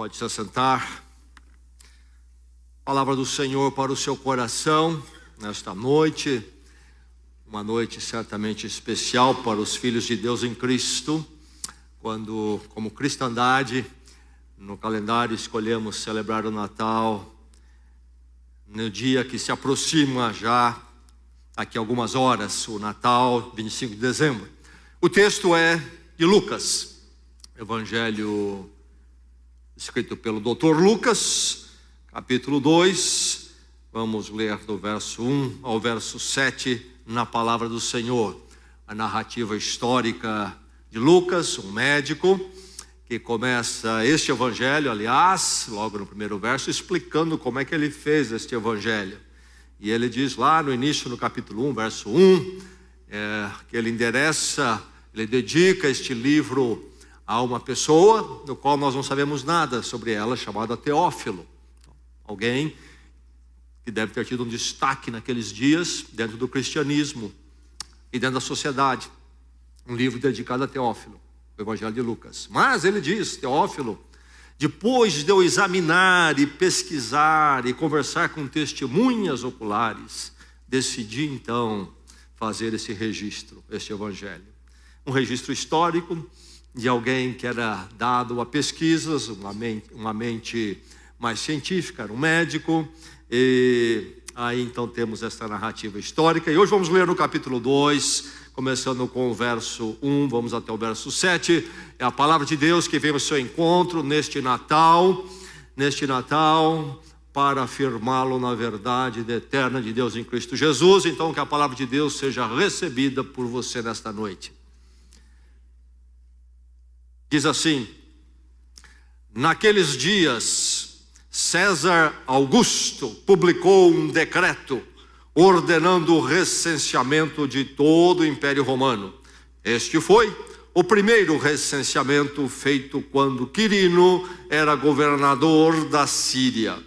Pode se assentar. Palavra do Senhor para o seu coração nesta noite. Uma noite certamente especial para os filhos de Deus em Cristo. Quando, como cristandade, no calendário escolhemos celebrar o Natal no dia que se aproxima já, daqui a algumas horas, o Natal, 25 de dezembro. O texto é de Lucas, Evangelho escrito pelo Dr. Lucas, capítulo 2, vamos ler do verso 1 ao verso 7 na palavra do Senhor. A narrativa histórica de Lucas, um médico, que começa este evangelho, aliás, logo no primeiro verso, explicando como é que ele fez este evangelho. E ele diz lá no início, no capítulo 1, verso 1, que ele dedica este livro a uma pessoa, do qual nós não sabemos nada sobre ela, chamada Teófilo. Alguém que deve ter tido um destaque naqueles dias, dentro do cristianismo e dentro da sociedade. Um livro dedicado a Teófilo, o Evangelho de Lucas. Mas ele diz, Teófilo, depois de eu examinar e pesquisar e conversar com testemunhas oculares, decidi então fazer esse registro, este evangelho. Um registro histórico de alguém que era dado a pesquisas, uma mente mais científica, era um médico, e aí então temos essa narrativa histórica. E hoje vamos ler no capítulo 2, começando com o verso 1, vamos até o verso 7, é a palavra de Deus que vem ao seu encontro neste Natal, para afirmá-lo na verdade eterna de Deus em Cristo Jesus. Então que a palavra de Deus seja recebida por você nesta noite. Diz assim: naqueles dias, César Augusto publicou um decreto ordenando o recenseamento de todo o Império Romano. Este foi o primeiro recenseamento feito quando Quirino era governador da Síria.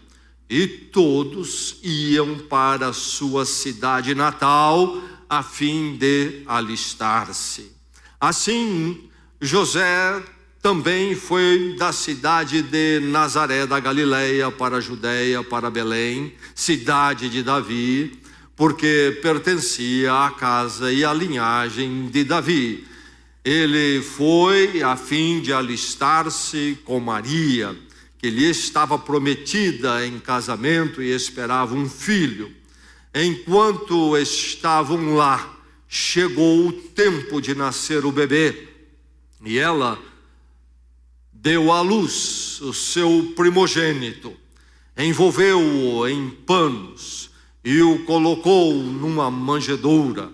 E todos iam para a sua cidade natal a fim de alistar-se. Assim, José também foi da cidade de Nazaré da Galileia para a Judeia, para Belém, cidade de Davi, porque pertencia à casa e à linhagem de Davi. Ele foi a fim de alistar-se com Maria, que lhe estava prometida em casamento e esperava um filho. Enquanto estavam lá, chegou o tempo de nascer o bebê, e ela deu à luz o seu primogênito, envolveu-o em panos e o colocou numa manjedoura,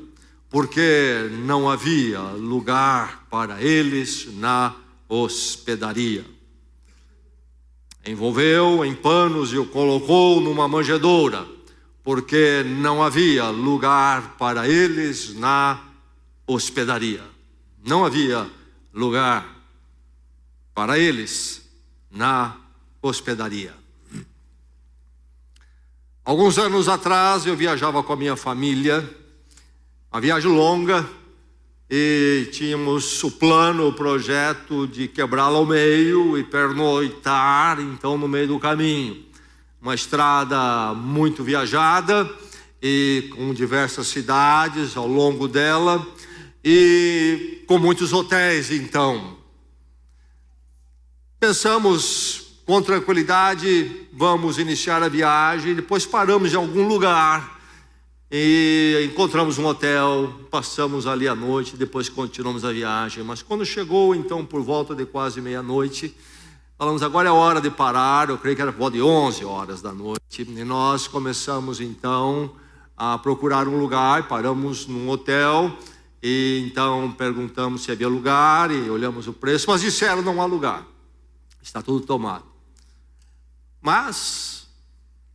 porque não havia lugar para eles na hospedaria. Envolveu em panos e o colocou numa manjedoura, porque não havia lugar para eles na hospedaria. Não havia lugar para eles na hospedaria. Alguns anos atrás eu viajava com a minha família, uma viagem longa, e tínhamos o plano, o projeto de quebrá-la ao meio e pernoitar então no meio do caminho. Uma estrada muito viajada e com diversas cidades ao longo dela e com muitos hotéis então. Pensamos com tranquilidade, vamos iniciar a viagem, depois paramos em algum lugar e encontramos um hotel, passamos ali a noite, depois continuamos a viagem. Mas quando chegou então por volta de quase meia-noite, falamos, agora é hora de parar. Eu creio que era por volta de 11 horas da noite, e nós começamos então a procurar um lugar. Paramos num hotel e então perguntamos se havia lugar e olhamos o preço, mas disseram não há lugar, está tudo tomado. Mas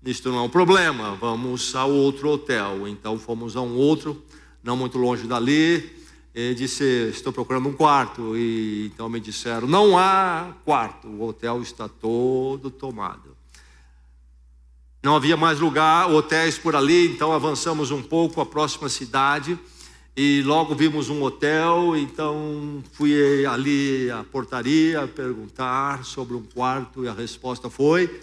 isto não é um problema, vamos a outro hotel. Então fomos a um outro, não muito longe dali, e disse, estou procurando um quarto, e então me disseram, não há quarto, o hotel está todo tomado. Não havia mais lugar, hotéis por ali, então avançamos um pouco a próxima cidade, E logo vimos um hotel, então fui ali à portaria perguntar sobre um quarto e a resposta foi: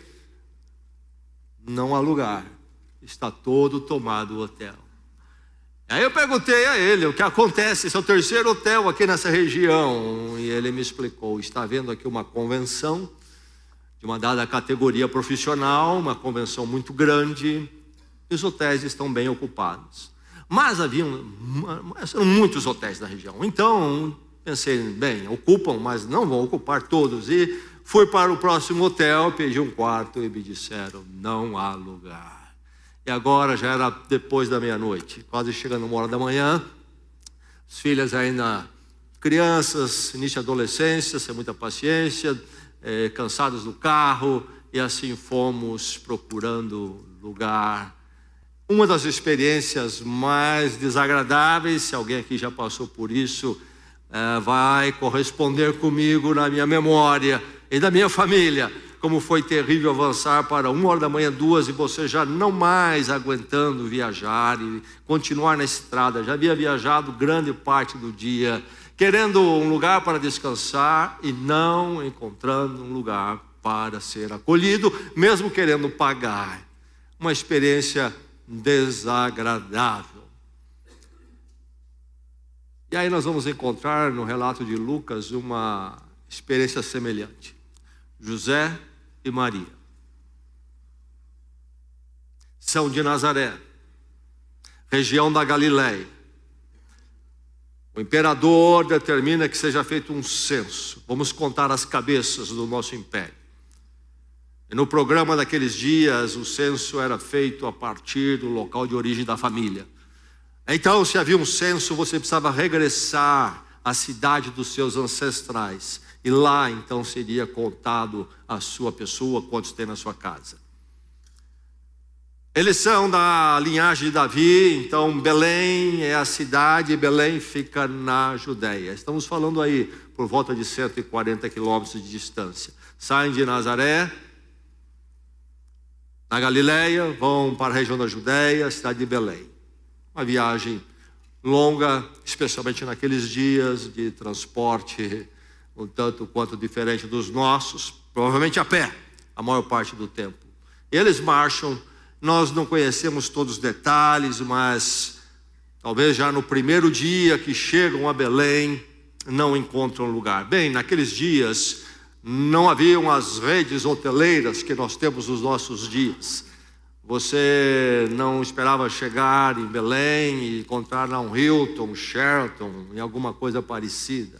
não há lugar, está todo tomado o hotel. Aí eu perguntei a ele o que acontece, esse é o terceiro hotel aqui nessa região, e ele me explicou: está havendo aqui uma convenção de uma dada categoria profissional, uma convenção muito grande, e os hotéis estão bem ocupados. Mas haviam muitos hotéis na região, então pensei, bem, ocupam, mas não vão ocupar todos. E fui para o próximo hotel, pedi um quarto e me disseram: não há lugar. E agora já era depois da meia-noite, quase chegando 1h da manhã, as filhas ainda crianças, início da adolescência, sem muita paciência, cansados do carro, e assim fomos procurando lugar. Uma das experiências mais desagradáveis, se alguém aqui já passou por isso, vai corresponder comigo na minha memória e da minha família. Como foi terrível avançar para 1h da manhã, 2h, e você já não mais aguentando viajar e continuar na estrada. Já havia viajado grande parte do dia, querendo um lugar para descansar e não encontrando um lugar para ser acolhido, mesmo querendo pagar. Uma experiência desagradável. E aí nós vamos encontrar no relato de Lucas uma experiência semelhante. José e Maria são de Nazaré, região da Galileia. O imperador determina que seja feito um censo. Vamos contar as cabeças do nosso império. E no programa daqueles dias, o censo era feito a partir do local de origem da família. Então, se havia um censo, você precisava regressar à cidade dos seus ancestrais. E lá, então, seria contado a sua pessoa, quantos tem na sua casa. Eles são da linhagem de Davi, então Belém é a cidade, e Belém fica na Judéia. Estamos falando aí por volta de 140 quilômetros de distância. Saem de Nazaré, na Galileia, vão para a região da Judéia, cidade de Belém. Uma viagem longa, especialmente naqueles dias de transporte um tanto quanto diferente dos nossos, provavelmente a pé, a maior parte do tempo. Eles marcham, nós não conhecemos todos os detalhes, mas talvez já no primeiro dia que chegam a Belém, não encontram lugar. Bem, naqueles dias não haviam as redes hoteleiras que nós temos nos nossos dias. Você não esperava chegar em Belém e encontrar lá um Hilton, um Sheraton, em alguma coisa parecida.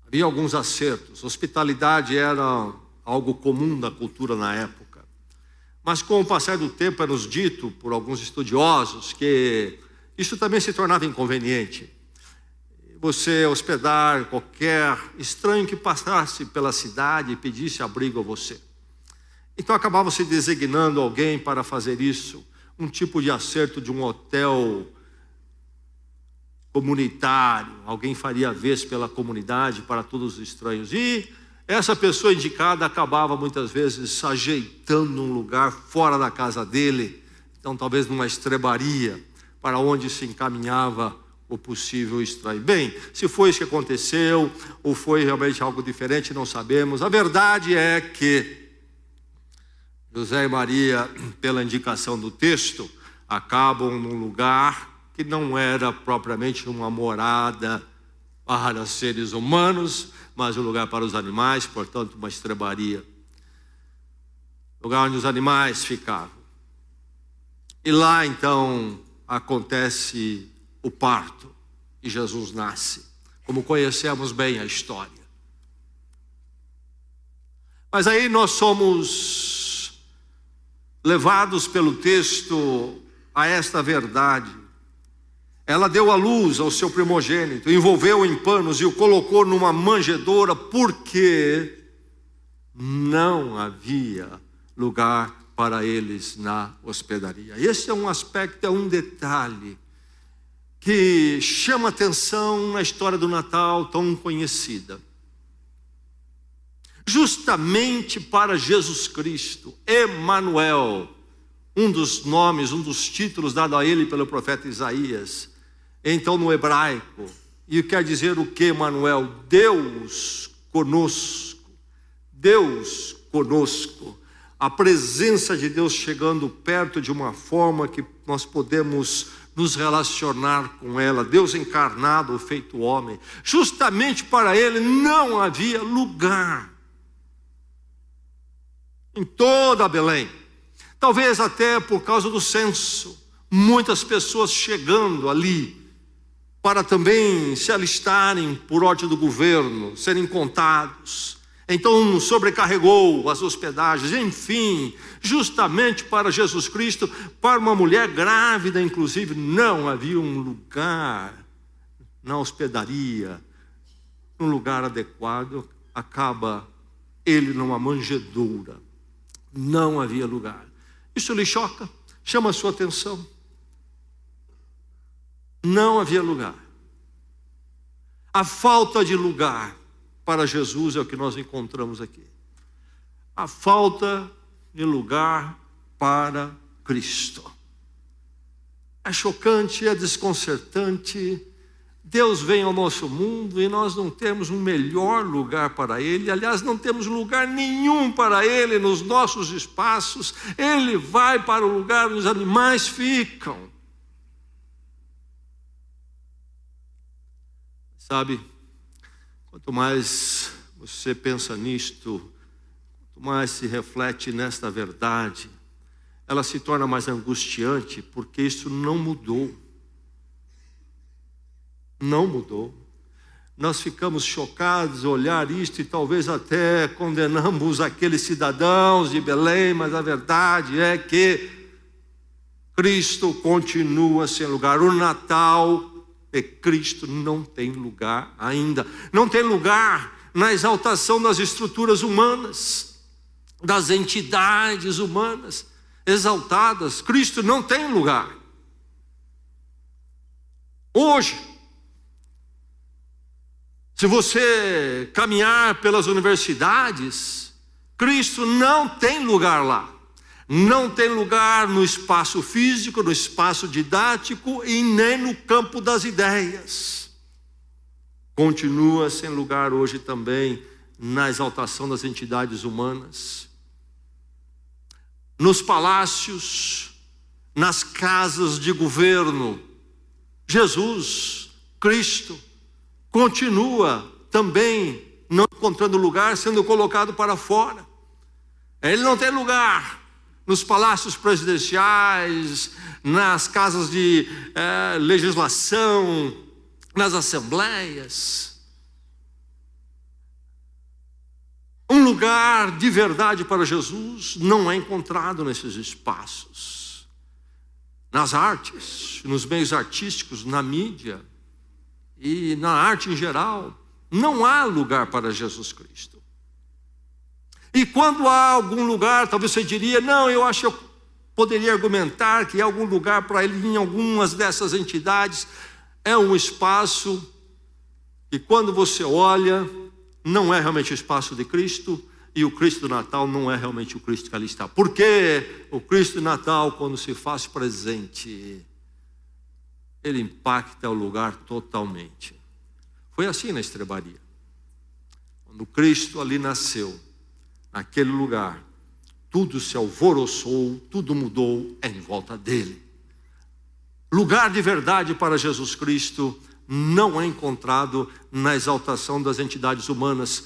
Havia alguns acertos. Hospitalidade era algo comum da cultura na época. Mas com o passar do tempo é nos dito por alguns estudiosos que isso também se tornava inconveniente. Você hospedar qualquer estranho que passasse pela cidade e pedisse abrigo a você. Então acabava se designando alguém para fazer isso, um tipo de acerto de um hotel comunitário. Alguém faria a vez pela comunidade para todos os estranhos. E essa pessoa indicada acabava muitas vezes ajeitando um lugar fora da casa dele, então talvez numa estrebaria, para onde se encaminhava o possível estranho. Bem, se foi isso que aconteceu, ou foi realmente algo diferente, não sabemos. A verdade é que José e Maria, pela indicação do texto, acabam num lugar que não era propriamente uma morada para seres humanos, mas um lugar para os animais, portanto uma estrebaria. Lugar onde os animais ficavam. E lá então acontece o parto e Jesus nasce, como conhecemos bem a história. Mas aí nós somos levados pelo texto a esta verdade. Ela deu à luz ao seu primogênito, envolveu-o em panos e o colocou numa manjedoura, porque não havia lugar para eles na hospedaria. Esse é um aspecto, é um detalhe que chama atenção na história do Natal tão conhecida. Justamente para Jesus Cristo, Emanuel, um dos nomes, um dos títulos dado a ele pelo profeta Isaías. Então, no hebraico, e quer dizer o que, Emanuel? Deus conosco. Deus conosco. A presença de Deus chegando perto de uma forma que nós podemos nos relacionar com ela. Deus encarnado, feito homem. Justamente para ele não havia lugar em toda Belém. Talvez até por causa do censo, muitas pessoas chegando ali para também se alistarem por ordem do governo, serem contados. Então sobrecarregou as hospedagens, enfim, justamente para Jesus Cristo, para uma mulher grávida, inclusive, não havia um lugar na hospedaria, um lugar adequado. Acaba ele numa manjedoura, não havia lugar. Isso lhe choca? Chama a sua atenção? Não havia lugar. A falta de lugar para Jesus é o que nós encontramos aqui. A falta de lugar para Cristo. É chocante, é desconcertante. Deus vem ao nosso mundo e nós não temos um melhor lugar para Ele. Aliás, não temos lugar nenhum para Ele nos nossos espaços. Ele vai para o lugar onde os animais ficam. Sabe, quanto mais você pensa nisto, quanto mais se reflete nesta verdade, ela se torna mais angustiante, porque isso não mudou. Não mudou. Nós ficamos chocados ao olhar isto e talvez até condenamos aqueles cidadãos de Belém, mas a verdade é que Cristo continua sem lugar. O Natal de Cristo não tem lugar ainda. Não tem lugar na exaltação das estruturas humanas, das entidades humanas exaltadas. Cristo não tem lugar. Hoje, se você caminhar pelas universidades, Cristo não tem lugar lá. Não tem lugar no espaço físico, no espaço didático e nem no campo das ideias. Continua sem lugar hoje também na exaltação das entidades humanas. Nos palácios, nas casas de governo, Jesus, Cristo, continua também não encontrando lugar, sendo colocado para fora. Ele não tem lugar nos palácios presidenciais, nas casas de legislação, nas assembleias. Um lugar de verdade para Jesus não é encontrado nesses espaços. Nas artes, nos meios artísticos, na mídia e na arte em geral, não há lugar para Jesus Cristo. E quando há algum lugar, talvez você diria, não, eu acho que eu poderia argumentar que há algum lugar para ele em algumas dessas entidades. É um espaço que quando você olha, não é realmente o espaço de Cristo, e o Cristo do Natal não é realmente o Cristo que ali está. Porque o Cristo do Natal, quando se faz presente, ele impacta o lugar totalmente. Foi assim na estrebaria. Quando Cristo ali nasceu, naquele lugar, tudo se alvoroçou, tudo mudou em volta dele. Lugar de verdade para Jesus Cristo não é encontrado na exaltação das entidades humanas.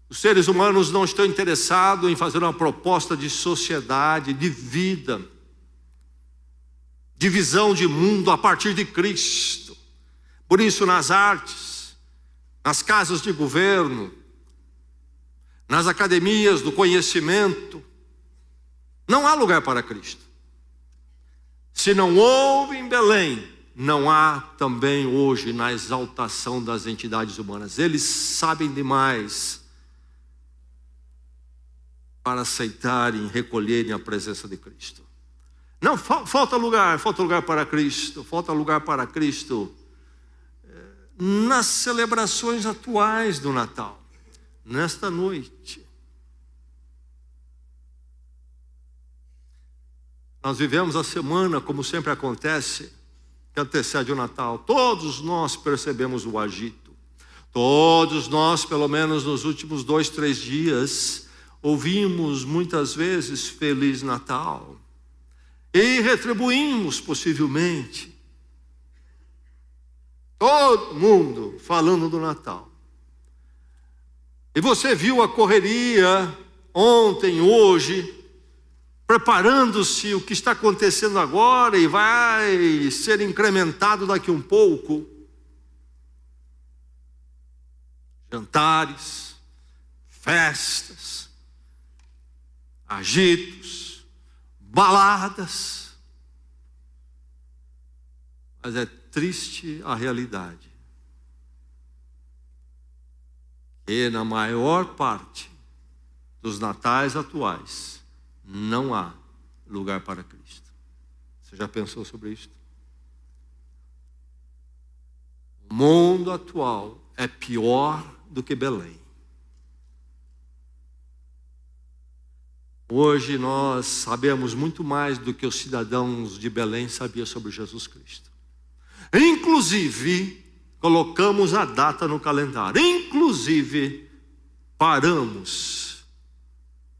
Os seres humanos não estão interessados em fazer uma proposta de sociedade, de vida, de visão de mundo a partir de Cristo. Por isso, nas artes, nas casas de governo, nas academias do conhecimento, não há lugar para Cristo. Se não houve em Belém, não há também hoje na exaltação das entidades humanas. Eles sabem demais para aceitarem, recolherem a presença de Cristo. Não, falta lugar para Cristo, falta lugar para Cristo nas celebrações atuais do Natal. Nesta noite, Nós vivemos a semana, como sempre acontece, que antecede o Natal. Todos nós percebemos o agito. Todos nós, pelo menos nos últimos 2, 3 dias, ouvimos muitas vezes Feliz Natal. E retribuímos, possivelmente. Todo mundo falando do Natal. E você viu a correria ontem, hoje, preparando-se o que está acontecendo agora e vai ser incrementado daqui um pouco. Jantares, festas, agitos, baladas. Mas é triste a realidade. E na maior parte dos natais atuais, não há lugar para Cristo. Você já pensou sobre isso? O mundo atual é pior do que Belém. Hoje nós sabemos muito mais do que os cidadãos de Belém sabiam sobre Jesus Cristo. Inclusive, colocamos a data no calendário. Inclusive, paramos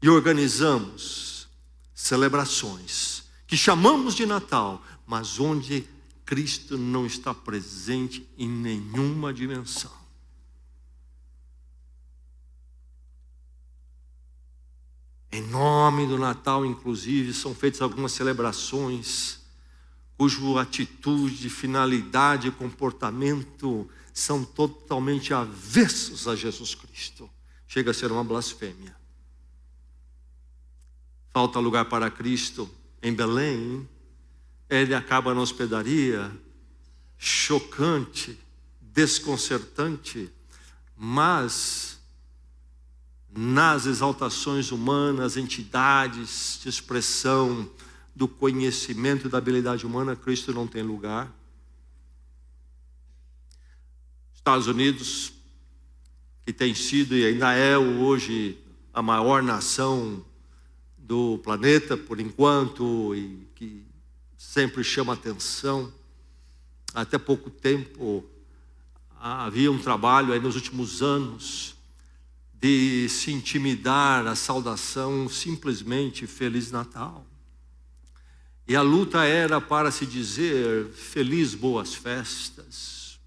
e organizamos celebrações que chamamos de Natal, mas onde Cristo não está presente em nenhuma dimensão. Em nome do Natal, inclusive, são feitas algumas celebrações cuja atitude, finalidade e comportamento são totalmente avessos a Jesus Cristo. Chega a ser uma blasfêmia. Falta lugar para Cristo em Belém. Ele acaba na hospedaria. Chocante, desconcertante, mas nas exaltações humanas, entidades de expressão do conhecimento e da habilidade humana, Cristo não tem lugar. Estados Unidos, que tem sido e ainda é hoje a maior nação do planeta, por enquanto, e que sempre chama atenção. Até pouco tempo havia um trabalho aí nos últimos anos de se intimidar a saudação simplesmente Feliz Natal. E a luta era para se dizer Feliz Boas Festas.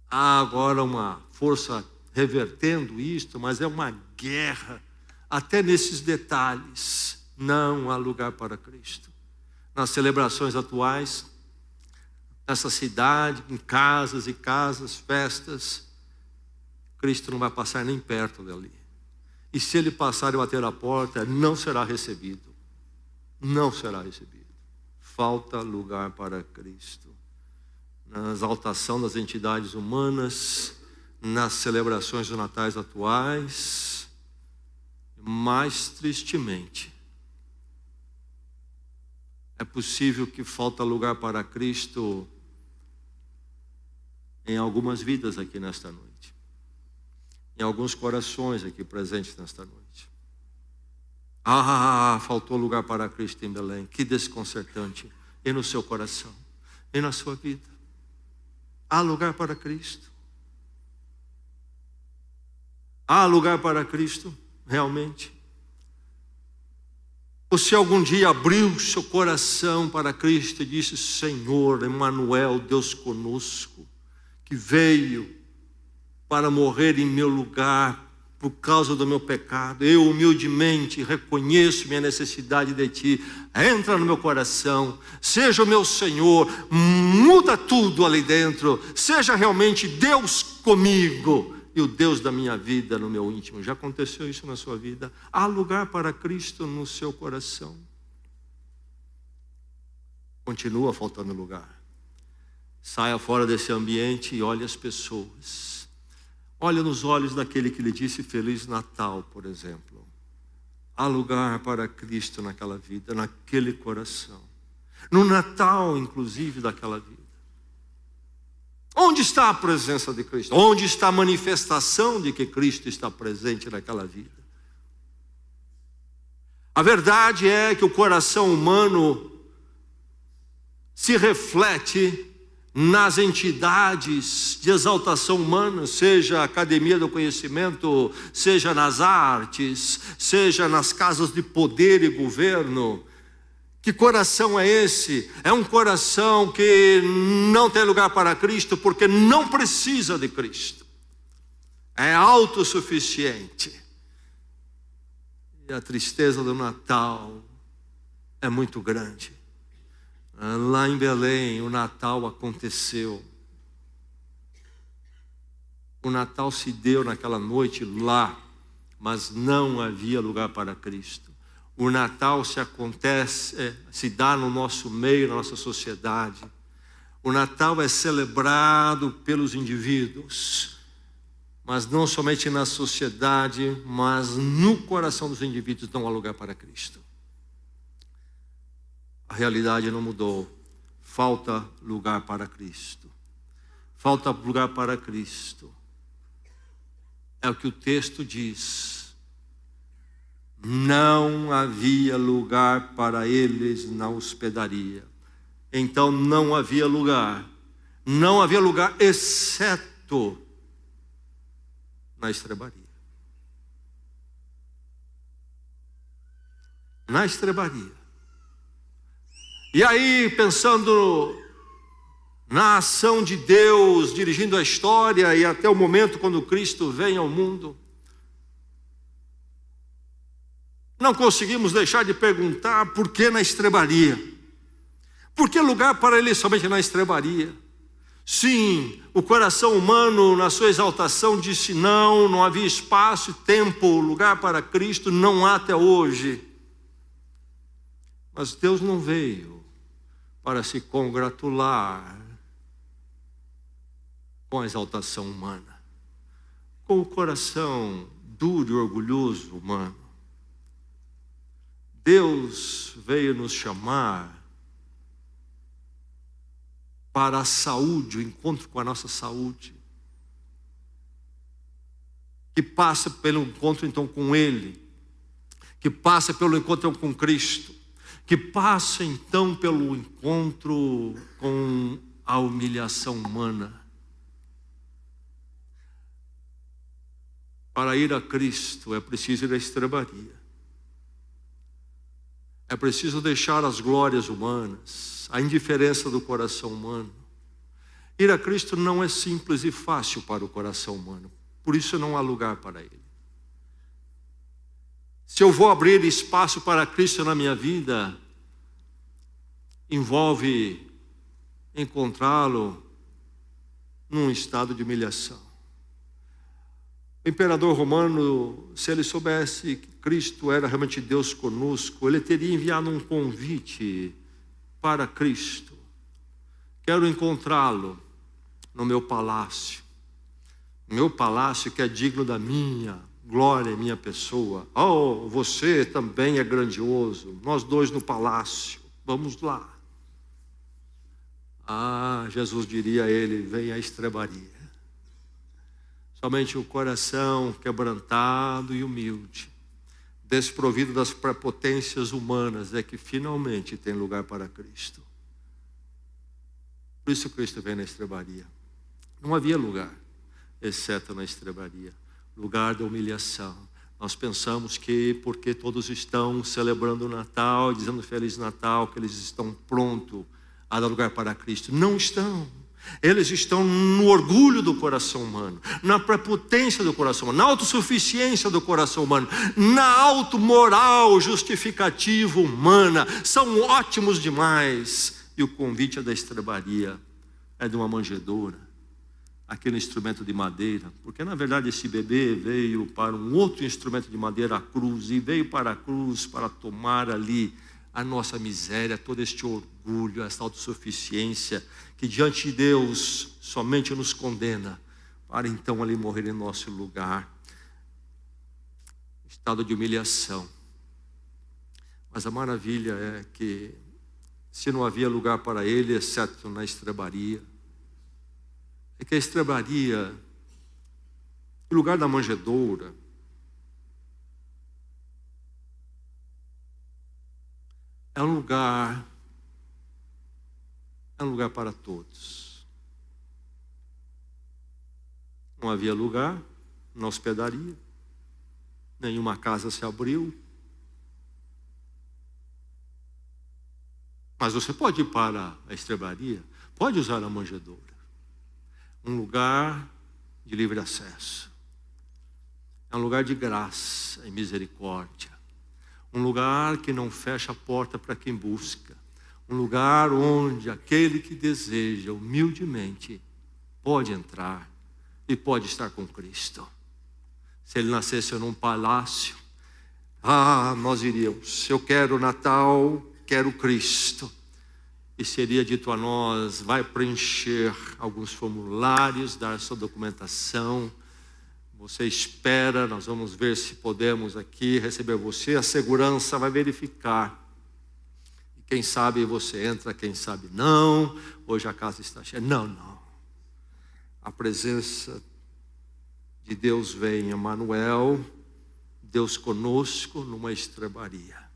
Há agora uma força revertendo isto, mas é uma guerra, até nesses detalhes. Não há lugar para Cristo. Nas celebrações atuais, nessa cidade, em casas e casas, festas, Cristo não vai passar nem perto dali. E se ele passar e bater a porta, não será recebido. Não será recebido. Falta lugar para Cristo. Na exaltação das entidades humanas, nas celebrações dos natais atuais, mais tristemente, é possível que falta lugar para Cristo em algumas vidas aqui nesta noite. Em alguns corações aqui presentes nesta noite. Faltou lugar para Cristo em Belém. Que desconcertante. E no seu coração, e na sua vida. Há lugar para Cristo? Há lugar para Cristo, realmente? Você algum dia abriu seu coração para Cristo e disse: Senhor, Emmanuel, Deus conosco, que veio para morrer em meu lugar por causa do meu pecado. Eu humildemente reconheço minha necessidade de Ti. Entra no meu coração, seja o meu Senhor, muda tudo ali dentro, seja realmente Deus comigo e o Deus da minha vida no meu íntimo. Já aconteceu isso na sua vida? Há lugar para Cristo no seu coração? Continua faltando lugar. Saia fora desse ambiente e olhe as pessoas. Olha nos olhos daquele que lhe disse Feliz Natal, por exemplo. Há lugar para Cristo naquela vida, naquele coração. No Natal, inclusive, daquela vida. Onde está a presença de Cristo? Onde está a manifestação de que Cristo está presente naquela vida? A verdade é que o coração humano se reflete nas entidades de exaltação humana, seja a academia do conhecimento, seja nas artes, seja nas casas de poder e governo. Que coração é esse? É um coração que não tem lugar para Cristo porque não precisa de Cristo. É autossuficiente. E a tristeza do Natal é muito grande. Lá em Belém, o Natal aconteceu. O Natal se deu naquela noite lá, mas não havia lugar para Cristo. O Natal se dá no nosso meio, na nossa sociedade. O Natal é celebrado pelos indivíduos, mas não somente na sociedade, mas no coração dos indivíduos não há lugar para Cristo. A realidade não mudou. Falta lugar para Cristo. Falta lugar para Cristo. É o que o texto diz. Não havia lugar para eles na hospedaria. Então não havia lugar. Não havia lugar exceto na estrebaria. Na estrebaria. E aí, pensando na ação de Deus, dirigindo a história e até o momento quando Cristo vem ao mundo, não conseguimos deixar de perguntar por que na estrebaria? Por que lugar para ele somente na estrebaria? Sim, o coração humano na sua exaltação disse não havia espaço, tempo, lugar para Cristo, não há até hoje. Mas Deus não veio para se congratular com a exaltação humana, com o coração duro e orgulhoso humano. Deus veio nos chamar para a saúde, o encontro com a nossa saúde, que passa pelo encontro então com Ele, que passa pelo encontro com Cristo, que passa então pelo encontro com a humilhação humana. Para ir a Cristo é preciso ir à estrebaria. É preciso deixar as glórias humanas, a indiferença do coração humano. Ir a Cristo não é simples e fácil para o coração humano. Por isso não há lugar para Ele. Se eu vou abrir espaço para Cristo na minha vida, envolve encontrá-lo num estado de humilhação. O imperador romano, se ele soubesse que Cristo era realmente Deus conosco, ele teria enviado um convite para Cristo. Quero encontrá-lo no meu palácio. Meu palácio que é digno da minha glória, minha pessoa. Oh, você também é grandioso. Nós dois no palácio. Vamos lá. Ah, Jesus diria a ele, vem à estrebaria. Somente o coração quebrantado e humilde, desprovido das prepotências humanas, é que finalmente tem lugar para Cristo. Por isso Cristo vem na estrebaria. Não havia lugar, exceto na estrebaria, lugar da humilhação. Nós pensamos que porque todos estão celebrando o Natal, dizendo Feliz Natal, que eles estão prontos a dar lugar para Cristo. Não estão. Eles estão no orgulho do coração humano, na prepotência do coração humano, na autossuficiência do coração humano, na automoral justificativa humana. São ótimos demais. E o convite é da estrebaria, é de uma manjedoura, aquele instrumento de madeira, porque na verdade esse bebê veio para um outro instrumento de madeira, a cruz, e veio para a cruz para tomar ali a nossa miséria, todo este orgulho, essa autossuficiência que diante de Deus somente nos condena, para então ali morrer em nosso lugar. Estado de humilhação. Mas a maravilha é que se não havia lugar para ele, exceto na estrebaria, é que a estrebaria, o lugar da manjedoura, é um lugar para todos. Não havia lugar na hospedaria, nenhuma casa se abriu. Mas você pode ir para a estrebaria, pode usar a manjedoura. Um lugar de livre acesso. É um lugar de graça e misericórdia. Um lugar que não fecha a porta para quem busca. Um lugar onde aquele que deseja humildemente pode entrar e pode estar com Cristo. Se ele nascesse num palácio, nós iríamos. Eu quero Natal, quero Cristo. E seria dito a nós, vai preencher alguns formulários, dar sua documentação. Você espera, nós vamos ver se podemos aqui receber você. A segurança vai verificar. E quem sabe você entra, quem sabe não. Hoje a casa está cheia. Não. A presença de Deus vem, Emmanuel, Deus conosco numa estrebaria.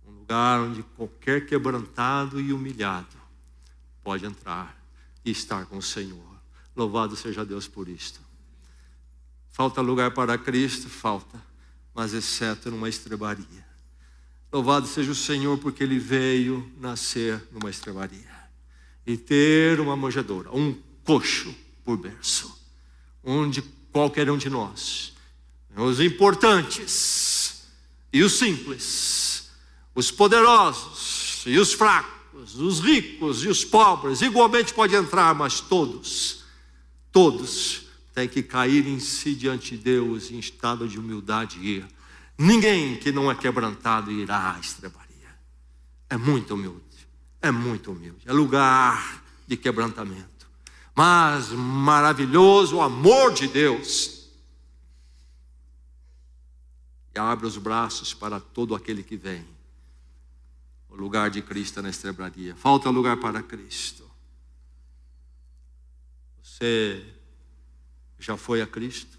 Um lugar onde qualquer quebrantado e humilhado pode entrar e estar com o Senhor. Louvado seja Deus por isto. Falta lugar para Cristo? Falta, mas exceto numa estrebaria. Louvado seja o Senhor porque Ele veio nascer numa estrebaria e ter uma manjedoura, um coxo por berço, onde qualquer um de nós, os importantes e os simples, os poderosos e os fracos, os ricos e os pobres, igualmente pode entrar, mas todos têm que cair em si diante de Deus em estado de humildade e ir. Ninguém que não é quebrantado irá à estrebaria. É muito humilde, é lugar de quebrantamento. Mas maravilhoso o amor de Deus. E abre os braços para todo aquele que vem. O lugar de Cristo na estrebaria. Falta lugar para Cristo. Você já foi a Cristo?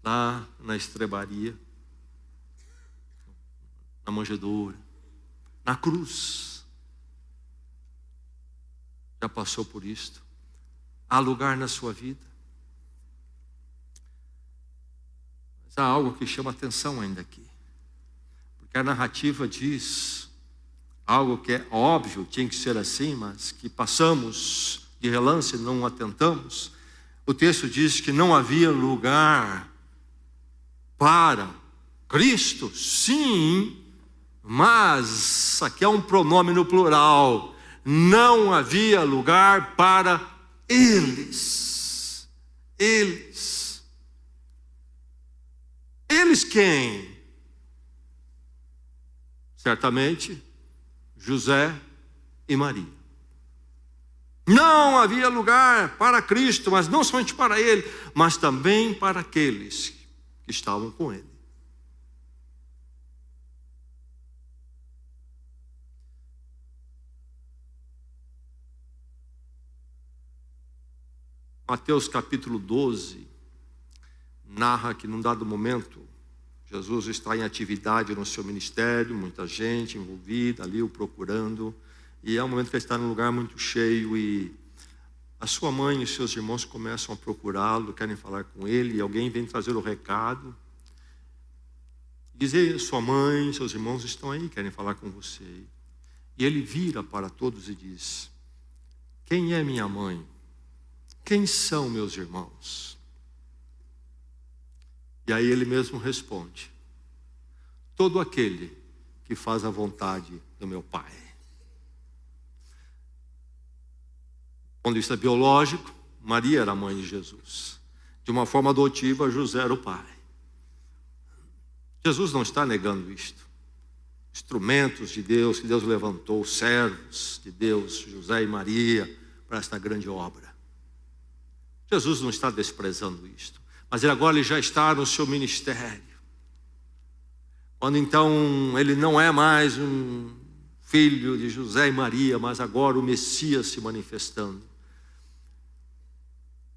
Lá na estrebaria, na manjedoura, na cruz. Já passou por isto? Há lugar na sua vida? Mas há algo que chama atenção ainda aqui. Porque a narrativa diz algo que é óbvio, tinha que ser assim, mas que passamos de relance, não atentamos. O texto diz que não havia lugar para Cristo, sim, mas aqui é um pronome no plural. Não havia lugar para eles. Eles quem? Certamente José e Maria. Não havia lugar para Cristo, mas não somente para ele, mas também para aqueles que estavam com ele. Mateus capítulo 12 narra que num dado momento Jesus está em atividade no seu ministério, muita gente envolvida ali o procurando, e é um momento que ele está num lugar muito cheio e a sua mãe e seus irmãos começam a procurá-lo, querem falar com ele, e alguém vem trazer o recado. Dizer, sua mãe e seus irmãos estão aí, querem falar com você. E ele vira para todos e diz, quem é minha mãe? Quem são meus irmãos? E aí ele mesmo responde, todo aquele que faz a vontade do meu Pai. Do ponto de vista biológico, Maria era a mãe de Jesus. De uma forma adotiva, José era o pai. Jesus não está negando isto. Instrumentos de Deus, que Deus levantou, servos de Deus, José e Maria, para esta grande obra. Jesus não está desprezando isto. Mas ele já está no seu ministério. Quando então ele não é mais um filho de José e Maria, mas agora o Messias se manifestando.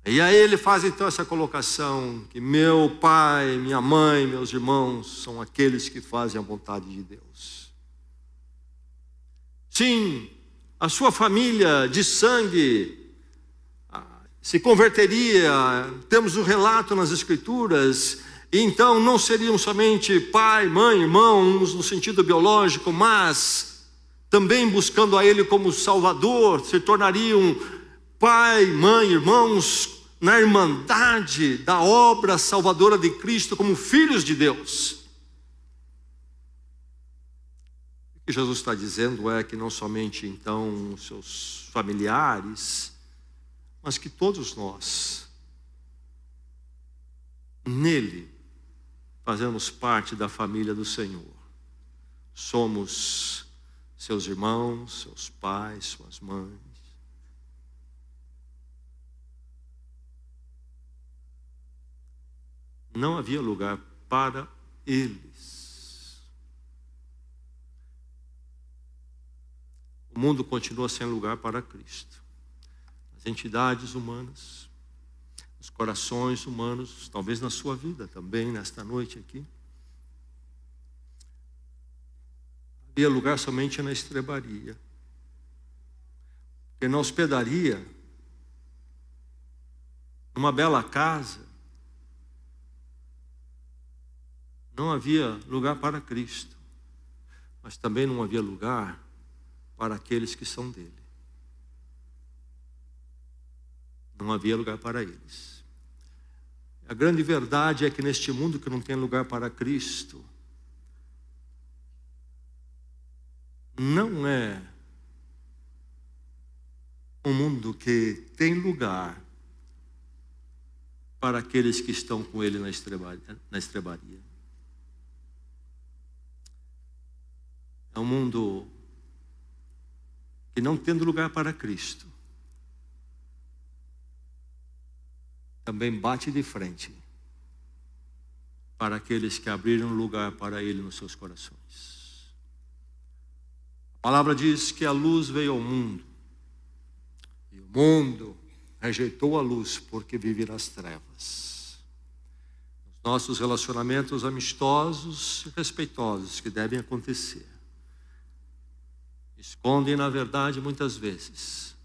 E aí ele faz então essa colocação, que meu pai, minha mãe, meus irmãos, são aqueles que fazem a vontade de Deus. Sim, a sua família de sangue se converteria. Temos o relato nas Escrituras. E então não seriam somente pai, mãe, irmãos no sentido biológico, mas também buscando a Ele como Salvador, se tornariam pai, mãe, irmãos na irmandade da obra salvadora de Cristo como filhos de Deus. O que Jesus está dizendo é que não somente então os seus familiares, mas que todos nós, nele, fazemos parte da família do Senhor. Somos seus irmãos, seus pais, suas mães. Não havia lugar para eles. O mundo continua sem lugar para Cristo. As entidades humanas, os corações humanos, talvez na sua vida também, nesta noite aqui. Havia lugar somente na estrebaria. Porque na hospedaria, numa bela casa, não havia lugar para Cristo, mas também não havia lugar para aqueles que são dele. Não havia lugar para eles. A grande verdade é que neste mundo que não tem lugar para Cristo, não é um mundo que tem lugar para aqueles que estão com Ele na estrebaria. É um mundo que, não tendo lugar para Cristo, também bate de frente para aqueles que abriram lugar para Ele nos seus corações. A palavra diz que a luz veio ao mundo, e o mundo rejeitou a luz porque vive nas trevas. Os nossos relacionamentos amistosos e respeitosos que devem acontecer escondem, na verdade, muitas vezes,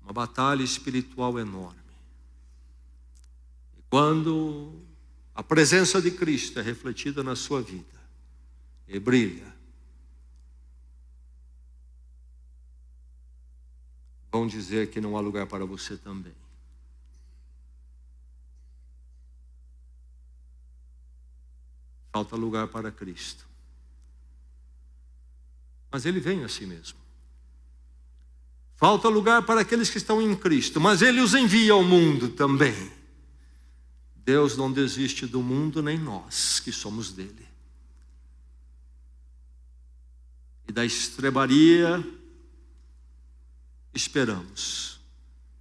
uma batalha espiritual enorme. E quando a presença de Cristo é refletida na sua vida e brilha, vão dizer que não há lugar para você também. Falta lugar para Cristo. Mas Ele vem assim mesmo. Falta lugar para aqueles que estão em Cristo, mas Ele os envia ao mundo também. Deus não desiste do mundo, nem nós que somos dele. E da estrebaria esperamos,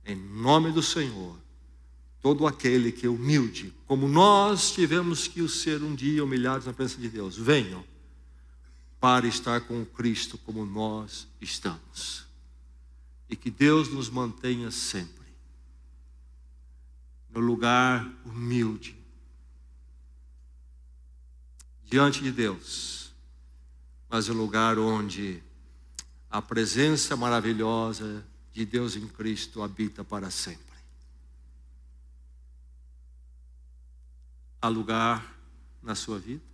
em nome do Senhor, todo aquele que é humilde, como nós tivemos que o ser um dia humilhados na presença de Deus, venham para estar com Cristo como nós estamos. E que Deus nos mantenha sempre no lugar humilde, diante de Deus, mas o lugar onde a presença maravilhosa de Deus em Cristo habita para sempre. Há lugar na sua vida?